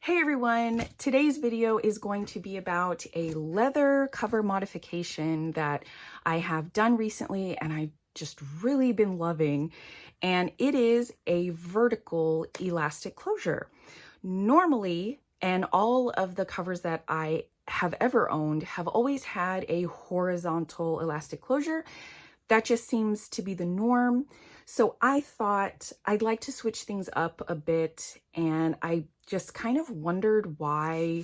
Hey everyone, today's video is going to be about a leather cover modification that I have done recently and I've just really been loving, and it is a vertical elastic closure. Normally, and all of the covers that I have ever owned have always had a horizontal elastic closure. That just seems to be the norm. So I thought I'd like to switch things up a bit, and I just kind of wondered why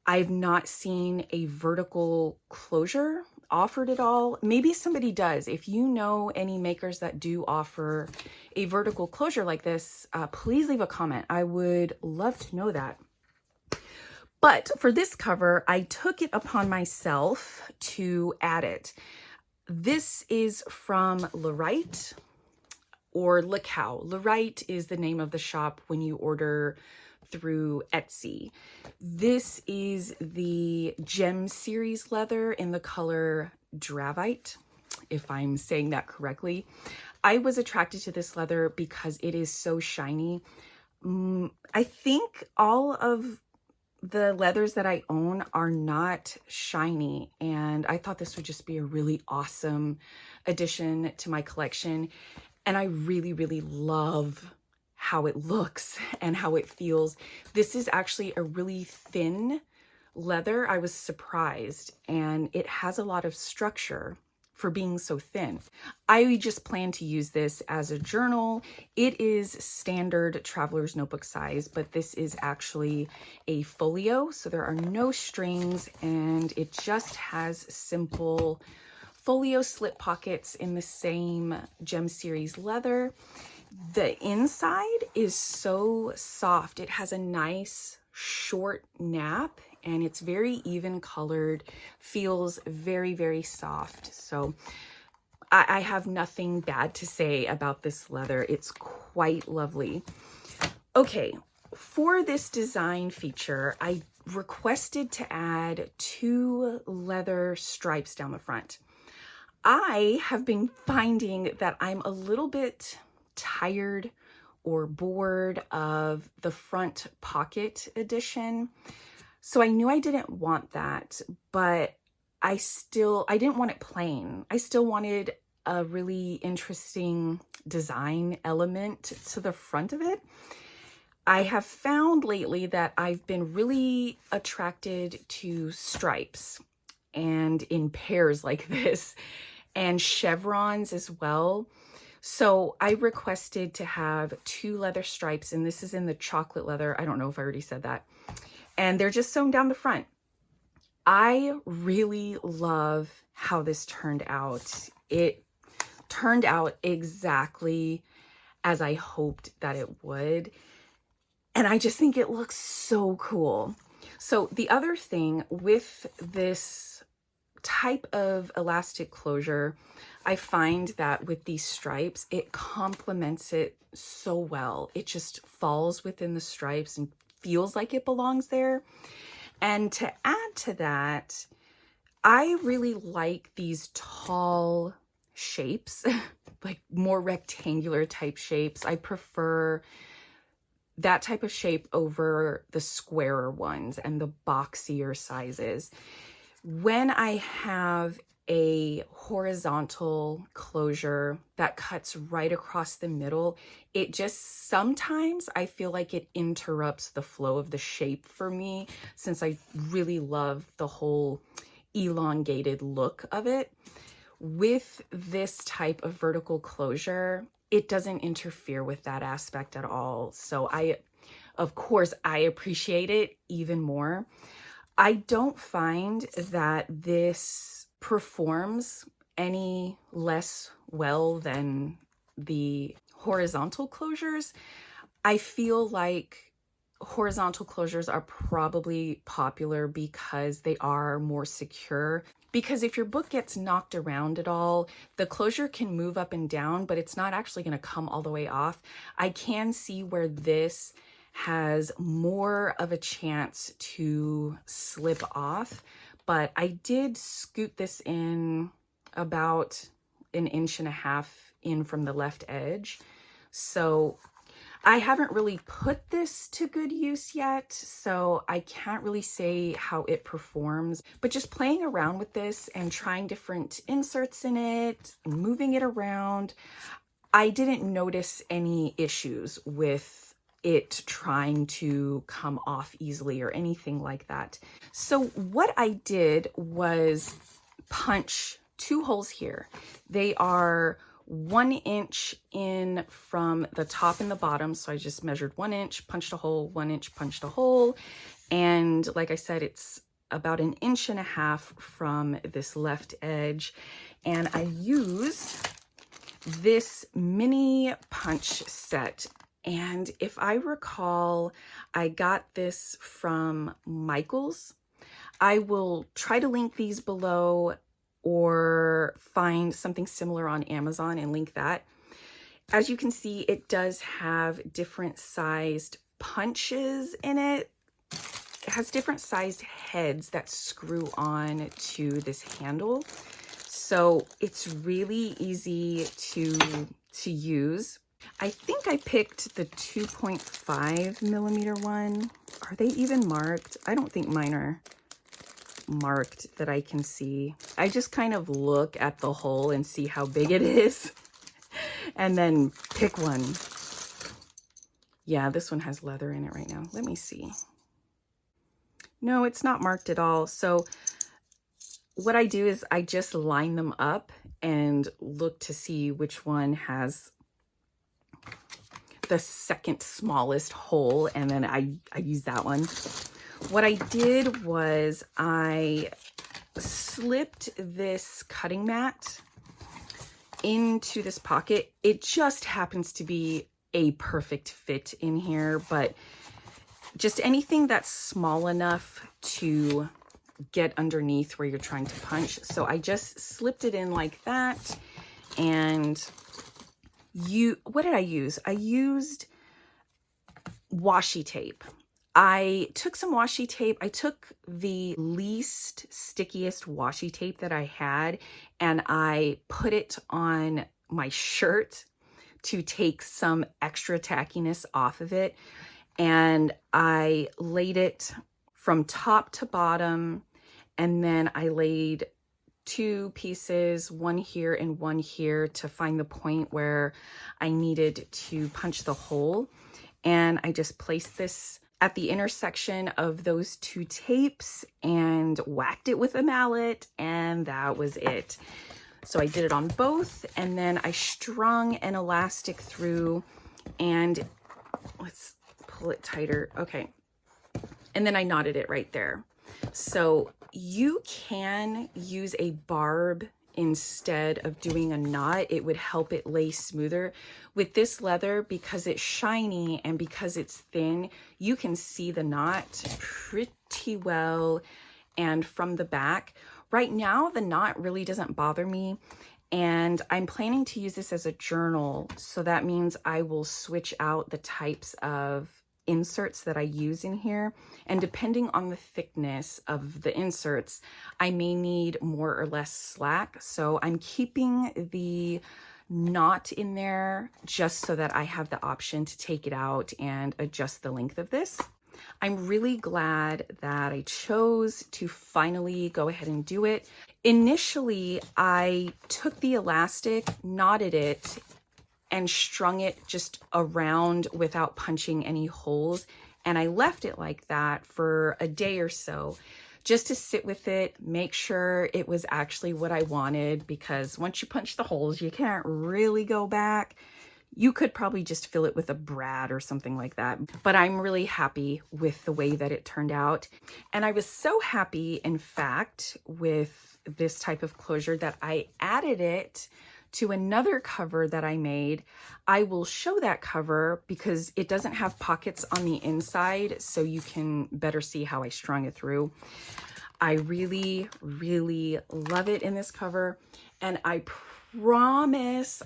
I've not seen a vertical closure offered at all. Maybe somebody does. If you know any makers that do offer a vertical closure like this, please leave a comment. I would love to know that. But for this cover, I took it upon myself to add it. This is from LeRIght or LeCow. LeRIght is the name of the shop when you order through Etsy. This is the Gem Series leather in the color Dravite, if I'm saying that correctly. I was attracted to this leather because it is so shiny. I think all of the leathers that I own are not shiny, and I thought this would just be a really awesome addition to my collection. And I really, really love how it looks and how it feels. This is actually a really thin leather. I was surprised, and it has a lot of structure for being so thin. I just plan to use this as a journal. It is standard traveler's notebook size, but this is actually a folio, so there are no strings, and it just has simple folio slip pockets in the same Gem Series leather. The inside is so soft. It has a nice short nap, and it's very even colored, feels very, very soft. So I have nothing bad to say about this leather. It's quite lovely. Okay, for this design feature, I requested to add 2 leather stripes down the front. I have been finding that I'm a little bit tired or bored of the front pocket edition. So I knew I didn't want that, but I didn't want it plain. I still wanted a really interesting design element to the front of it. I have found lately that I've been really attracted to stripes, and in pairs like this, and chevrons as well. So I requested to have 2 leather stripes, and this is in the chocolate leather. I don't know if I already said that. And they're just sewn down the front. I really love how this turned out. It turned out exactly as I hoped that it would. And I just think it looks so cool. So the other thing with this type of elastic closure, I find that with these stripes, it complements it so well. It just falls within the stripes and feels like it belongs there. And to add to that, I really like these tall shapes, like more rectangular type shapes. I prefer that type of shape over the squarer ones and the boxier sizes. When I have a horizontal closure that cuts right across the middle, it just sometimes I feel like it interrupts the flow of the shape for me, since I really love the whole elongated look of it. With this type of vertical closure, it doesn't interfere with that aspect at all. So of course, I appreciate it even more. I don't find that this performs any less well than the horizontal closures. I feel like horizontal closures are probably popular because they are more secure. Because if your book gets knocked around at all, the closure can move up and down, but it's not actually going to come all the way off. I can see where this has more of a chance to slip off, but I did scoot this in about 1.5 inches in from the left edge. So I haven't really put this to good use yet, so I can't really say how it performs, but just playing around with this and trying different inserts in it, moving it around, I didn't notice any issues with it trying to come off easily or anything like that. So what I did was punch 2 holes here. They are 1 inch in from the top and the bottom. So I just measured 1 inch, punched a hole, 1 inch, punched a hole. And like I said, it's about 1.5 inches from this left edge. And I used this mini punch set. And if I recall, I got this from Michael's. I will try to link these below or find something similar on Amazon and link that. As you can see, it does have different sized punches in it. It has different sized heads that screw on to this handle. So it's really easy to use. I think I picked the 2.5 millimeter one. Are they even marked? I don't think mine are marked that I can see. I just kind of look at the hole and see how big it is and then pick one. Yeah, this one has leather in it right now. Let me see. No, it's not marked at all. So what I do is I just line them up and look to see which one has the second smallest hole, and then I use that one. What I did was I slipped this cutting mat into this pocket. It just happens to be a perfect fit in here, but just anything that's small enough to get underneath where you're trying to punch. So I just slipped it in like that. And what did I use? I used washi tape. I took some washi tape. I took the least stickiest washi tape that I had, and I put it on my shirt to take some extra tackiness off of it. And I laid it from top to bottom, and then I laid 2 pieces, one here and one here, to find the point where I needed to punch the hole. And I just placed this at the intersection of those 2 tapes and whacked it with a mallet, and that was it. So I did it on both, and then I strung an elastic through, and let's pull it tighter. Okay. And then I knotted it right there. So you can use a barb instead of doing a knot. It would help it lay smoother. With this leather, because it's shiny and because it's thin, you can see the knot pretty well and from the back. Right now, the knot really doesn't bother me, and I'm planning to use this as a journal. So that means I will switch out the types of inserts that I use in here, and depending on the thickness of the inserts, I may need more or less slack. So I'm keeping the knot in there just so that I have the option to take it out and adjust the length of this. I'm really glad that I chose to finally go ahead and do it. Initially, I took the elastic, knotted it, and strung it just around without punching any holes. And I left it like that for a day or so, just to sit with it, make sure it was actually what I wanted, because once you punch the holes, you can't really go back. You could probably just fill it with a brad or something like that. But I'm really happy with the way that it turned out. And I was so happy, in fact, with this type of closure that I added it to another cover that I made. I will show that cover because it doesn't have pockets on the inside, so you can better see how I strung it through. I really, really love it in this cover, and I promise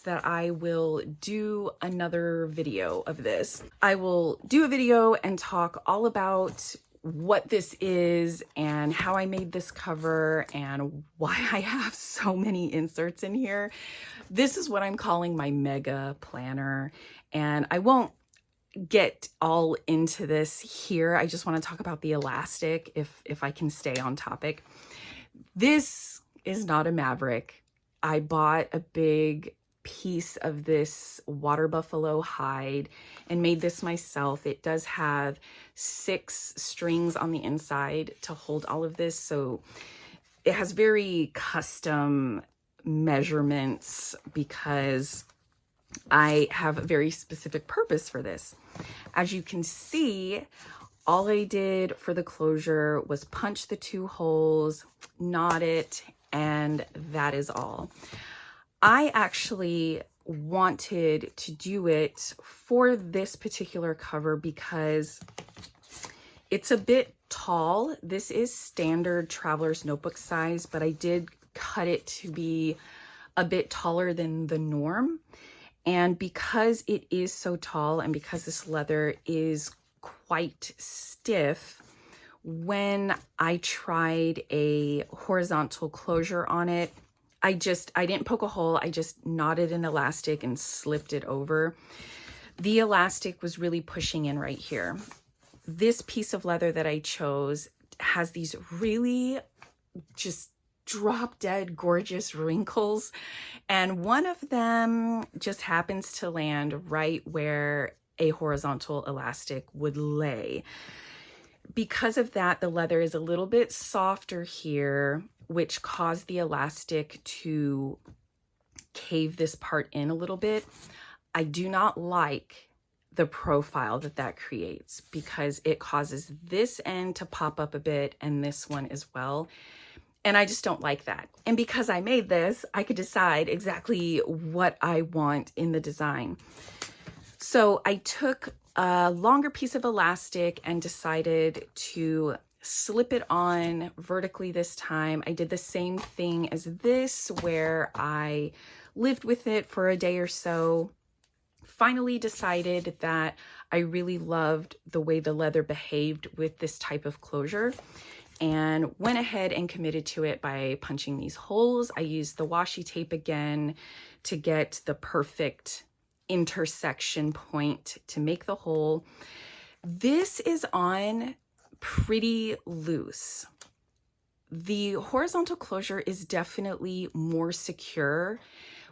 that I will do another video of this. I will do a video and talk all about what this is and how I made this cover and why I have so many inserts in here. This is what I'm calling my mega planner, and I won't get all into this here. I just want to talk about the elastic if I can stay on topic. This is not a Maverick. I bought a big piece of this water buffalo hide and made this myself. It does have 6 strings on the inside to hold all of this, so it has very custom measurements because I have a very specific purpose for this. As you can see, all I did for the closure was punch the 2 holes, knot it, and that is all. I actually wanted to do it for this particular cover because it's a bit tall. This is standard traveler's notebook size, but I did cut it to be a bit taller than the norm. And because it is so tall and because this leather is quite stiff, when I tried a horizontal closure on it, I didn't poke a hole. I just knotted an elastic and slipped it over. The elastic was really pushing in right here. This piece of leather that I chose has these really just drop dead gorgeous wrinkles, and one of them just happens to land right where a horizontal elastic would lay. Because of that, the leather is a little bit softer here, which caused the elastic to cave this part in a little bit. I do not like the profile that creates because it causes this end to pop up a bit and this one as well. And I just don't like that. And because I made this, I could decide exactly what I want in the design. So I took a longer piece of elastic and decided to slip it on vertically this time. I did the same thing as this, where I lived with it for a day or so. Finally decided that I really loved the way the leather behaved with this type of closure, and went ahead and committed to it by punching these holes. I used the washi tape again to get the perfect intersection point to make the hole. This is on pretty loose. The horizontal closure is definitely more secure.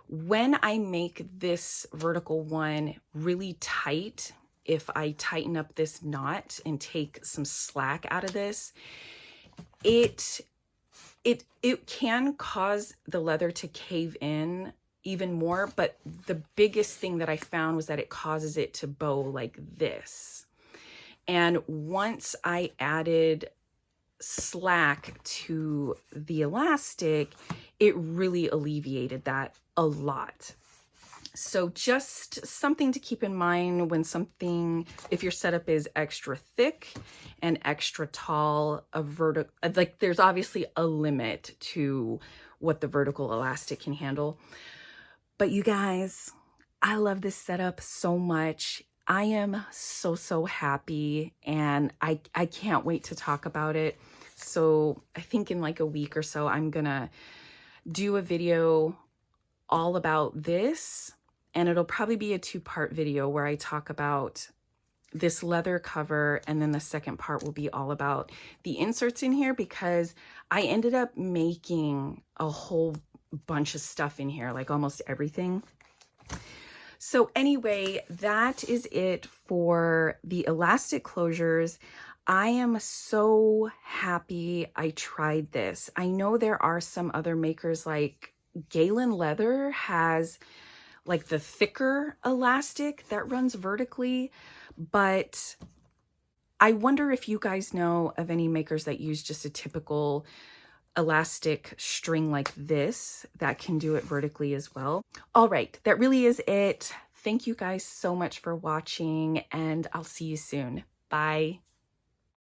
When I make this vertical one really tight, if I tighten up this knot and take some slack out of this, it can cause the leather to cave in even more, but the biggest thing that I found was that it causes it to bow like this. And once I added slack to the elastic, it really alleviated that a lot. So just something to keep in mind when if your setup is extra thick and extra tall, there's obviously a limit to what the vertical elastic can handle. But you guys, I love this setup so much. I am so happy, and I can't wait to talk about it. So I think in like a week or so, I'm gonna do a video all about this, and it'll probably be a 2-part video where I talk about this leather cover, and then the second part will be all about the inserts in here, because I ended up making a whole bunch of stuff in here, like almost everything. So anyway, that is it for the elastic closures. I am so happy I tried this. I know there are some other makers, like Galen Leather has like the thicker elastic that runs vertically, but I wonder if you guys know of any makers that use just a typical elastic string like this that can do it vertically as well. All right, that really is it. Thank you guys so much for watching, and I'll see you soon. Bye.